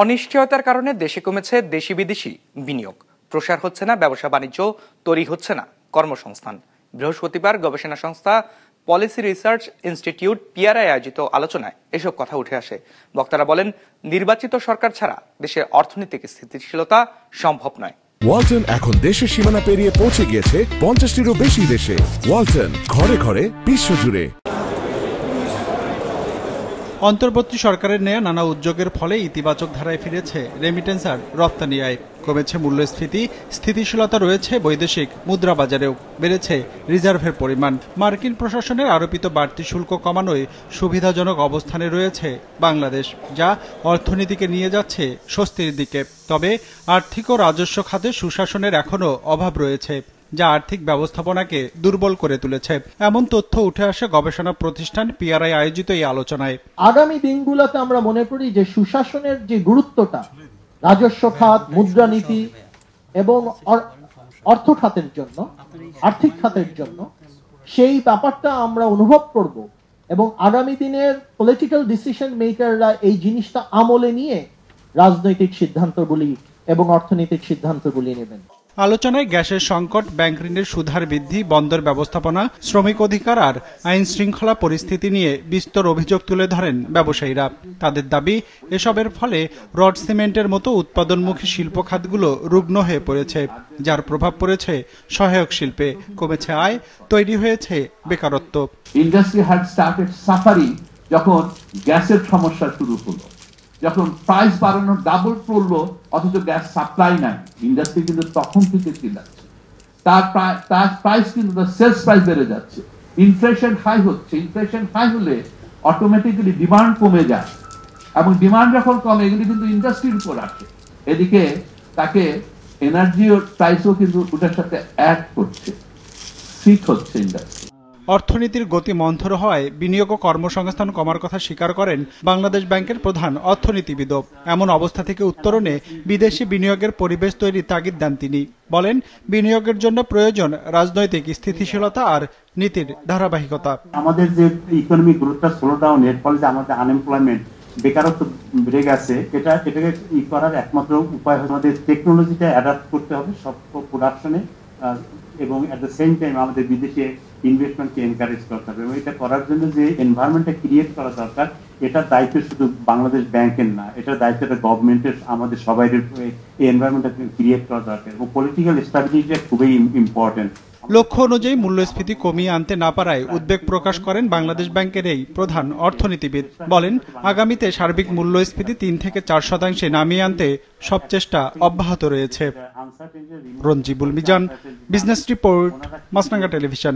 অনিশ্চয়তার কারণে দেশে কমেছে দেশি বিদেশি বিনিয়োগ, প্রসার হচ্ছে না ব্যবসা বাণিজ্য, তৈরি হচ্ছে না কর্মসংস্থান। বৃহস্পতিবার গবেষণা সংস্থা পলিসি রিসার্চ ইনস্টিটিউট পিআরআই আয়োজিত আলোচনায় এসব কথা উঠে আসে। বক্তারা বলেন, নির্বাচিত সরকার ছাড়া দেশের অর্থনৈতিক স্থিতিশীলতা সম্ভব নয়। ওয়ালটন এখন দেশের সীমানা পেরিয়ে পৌঁছে গিয়েছে 50টিরও বেশি দেশে। ওয়ালটন, ঘরে ঘরে বিশ্বজুড়ে। অন্তর্বর্তী সরকারের নেয়া নানা উদ্যোগের ফলে ইতিবাচক ধারায় ফিরেছে রেমিটেন্স আর রপ্তানি আয়, কমেছে মূল্যস্ফীতি, স্থিতিশীলতা রয়েছে বৈদেশিক মুদ্রা বাজারেও, বেড়েছে রিজার্ভের পরিমাণ। মার্কিন প্রশাসনের আরোপিত বাড়তি শুল্ক কমানোয় সুবিধাজনক অবস্থানে রয়েছে বাংলাদেশ, যা অর্থনীতিকে নিয়ে যাচ্ছে স্বস্তির দিকে। তবে আর্থিক ও রাজস্ব খাতে সুশাসনের এখনও অভাব রয়েছে, যা আর্থিক ব্যবস্থাপনাকে দুর্বল করে তুলেছে। এমন তথ্য উঠে আসে গবেষণা প্রতিষ্ঠান পিআরআই আয়োজিত এই আলোচনায়। আগামী দিনগুলোতে আমরা মনে করি যে সুশাসনের যে গুরুত্বটা রাজস্ব খাত, মুদ্রানীতি এবং অর্থ খাতের জন্য, আর্থিক খাতের জন্য, সেই ব্যাপারটা আমরা অনুভব করব এবং আগামী দিনের পলিটিক্যাল ডিসিশন মেকাররা এই জিনিসটা আমলে নিয়ে রাজনৈতিক সিদ্ধান্তগুলি এবং অর্থনৈতিক সিদ্ধান্তগুলি নেবেন। আলোচনায় গ্যাসের সংকট, ব্যাংক ঋণের সুদহার বৃদ্ধি, বন্দর ব্যবস্থাপনা, শ্রমিক অধিকার আর আইন শৃঙ্খলা পরিস্থিতি নিয়ে বিস্তর অভিযোগ তুলে ধরেন ব্যবসায়ীরা। তাদের দাবি, এসবের ফলে রড সিমেন্টের মতো উৎপাদনমুখী শিল্প খাতগুলো রুগ্ন হয়ে পড়েছে, যার প্রভাব পড়েছে সহায়ক শিল্পে, কমেছে আয়, তৈরি হয়েছে বেকারত্ব। ইন্ডাস্ট্রি হ্যাড স্টার্টেড সাফারিং যখন গ্যাসের সমস্যা শুরু হলো, যখন প্রাইস বাড়ানোর ডাবল পড়লো অথচ গ্যাস সাপ্লাই নাই, ইন্ডাস্ট্রি কিন্তু তখন থেকে চিল্লাচ্ছে। তার প্রাইস কিন্তু সেলস প্রাইস বেড়ে যাচ্ছে, ইনফ্লেশন হাই হচ্ছে। ইনফ্লেশন হাই হলে অটোমেটিক্যালি ডিমান্ড কমে যায় এবং ডিমান্ড যখন কমে এগুলি কিন্তু ইন্ডাস্ট্রির উপর আসে। এদিকে তাকে এনার্জি প্রাইসও কিন্তু ওটার সাথে অ্যাড করছে, ফিট হচ্ছে ইন্ডাস্ট্রি। অর্থনীতির গতি মন্থর হওয়ায় বিনিয়োগ ও কর্মসংস্থান কমার কথা স্বীকার করেন বাংলাদেশ ব্যাংকের প্রধান অর্থনীতিবিদ। এমন অবস্থা থেকে উত্তরণে বিদেশি বিনিয়োগের পরিবেশ তৈরির তাগিদ দেন তিনি। বলেন, বিনিয়োগের জন্য প্রয়োজন রাজনৈতিক স্থিতিশীলতা আর নীতির ধারাবাহিকতা। আমাদের যে ইকোনমিক গ্রোথটা স্লো ডাউন, এর ফলে যে আমাদের আনএমপ্লয়মেন্ট, বেকারত্ব বেড়ে গেছে, এটাকে করার একমাত্র উপায় হচ্ছে আমাদের টেকনোলজিটা অ্যাডাপ্ট করতে হবে সব প্রোডাকশনে, এবং এট দ্য সেম টাইম আমাদের বিদেশে ইনভেস্টমেন্টকে এনকারেজ করতে হবে। এবং এটা করার জন্য যে এনভায়রনমেন্টটা ক্রিয়েট করা দরকার, এটার দায়িত্ব শুধু বাংলাদেশ ব্যাংকের না, এটার দায়িত্বটা গভর্নমেন্টের, আমাদের সবাই এই এনভায়রনমেন্টটা ক্রিয়েট করা দরকার। এবং পলিটিক্যাল স্ট্যাবিলিটিটা খুবই ইম্পর্টেন্ট। লক্ষ্য অনুযায়ী মূল্যস্ফীতি কমিয়ে আনতে না পারায় উদ্বেগ প্রকাশ করেন বাংলাদেশ ব্যাংকের এই প্রধান অর্থনীতিবিদ। বলেন, আগামীতে সার্বিক মূল্যস্ফীতি 3 থেকে 4% নামিয়ে আনতে সব চেষ্টা অব্যাহত রয়েছে। রঞ্জিবুল মিজান, বিজনেস রিপোর্ট, মাছরাঙ্গা টেলিভিশন।